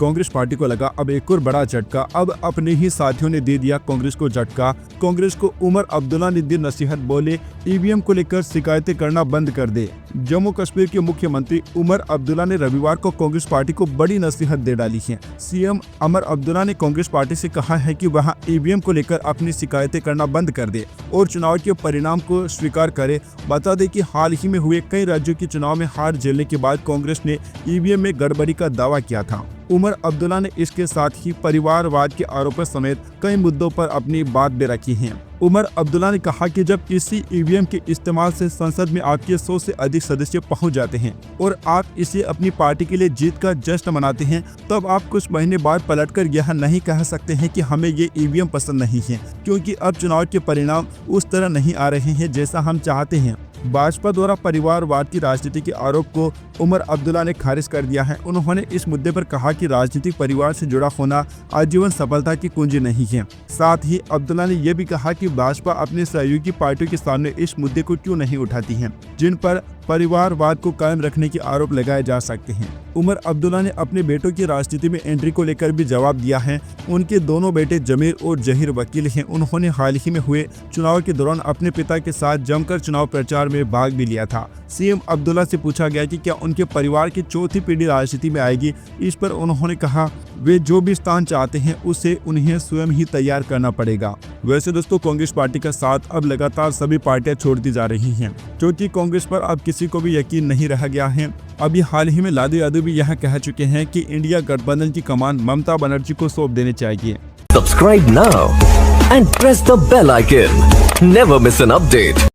Congress party को लगा अब एक और बड़ा झटका। अब अपने ही साथियों ने दे दिया कांग्रेस को झटका। कांग्रेस को उमर अब्दुल्ला ने दी नसीहत, बोले ईवीएम को लेकर शिकायतें करना बंद कर दे। जम्मू कश्मीर के मुख्यमंत्री उमर अब्दुल्ला ने रविवार को कांग्रेस पार्टी को बड़ी नसीहत दे डाली है। सीएम उमर अब्दुल्ला ने कांग्रेस पार्टी से कहा है कि वह ईवीएम को लेकर अपनी शिकायतें करना बंद कर दे और चुनाव के परिणाम को स्वीकार करे। बता दें कि हाल ही में हुए कई राज्यों के चुनाव में हार झेलने के बाद कांग्रेस ने ईवीएम में गड़बड़ी का दावा किया था। उमर अब्दुल्ला ने इसके साथ ही परिवारवाद के आरोपों समेत कई मुद्दों पर अपनी बात भी रखी है। उमर अब्दुल्ला ने कहा कि जब किसी ईवीएम के इस्तेमाल से संसद में आपके 100 से अधिक सदस्य पहुंच जाते हैं और आप इसे अपनी पार्टी के लिए जीत का जश्न मनाते हैं, तब आप कुछ महीने बाद पलटकर यह नहीं कह सकते हैं कि हमें ये ईवीएम पसंद नहीं है, क्योंकि अब चुनाव के परिणाम उस तरह नहीं आ रहे हैं जैसा हम चाहते हैं। भाजपा द्वारा परिवारवाद की राजनीति के आरोप को उमर अब्दुल्ला ने खारिज कर दिया है। उन्होंने इस मुद्दे पर कहा कि राजनीतिक परिवार से जुड़ा होना आजीवन सफलता की कुंजी नहीं है। साथ ही अब्दुल्ला ने यह भी कहा कि भाजपा अपने सहयोगी पार्टियों के सामने इस मुद्दे को क्यों नहीं उठाती है, जिन पर परिवारवाद को कायम रखने के आरोप लगाए जा सकते हैं। उमर अब्दुल्ला ने अपने बेटों की राजनीति में एंट्री को लेकर भी जवाब दिया है। उनके दोनों बेटे जमीर और जहीर वकील हैं। उन्होंने हाल ही में हुए चुनाव के दौरान अपने पिता के साथ जमकर चुनाव प्रचार में भाग भी लिया था। सीएम अब्दुल्ला से पूछा गया कि क्या उनके परिवार की चौथी पीढ़ी राजनीति में आएगी। इस पर उन्होंने कहा वे जो भी स्थान चाहते हैं उसे उन्हें स्वयं ही तैयार करना पड़ेगा। वैसे दोस्तों, कांग्रेस पार्टी का साथ अब लगातार सभी पार्टियां छोड़ती जा रही हैं, क्योंकि कांग्रेस पर अब किसी को भी यकीन नहीं रह गया है। अभी हाल ही में लालू यादव भी यह कह चुके हैं कि इंडिया गठबंधन की कमान ममता बनर्जी को सौंप देनी चाहिए। Subscribe now and press the bell icon. Never miss an update.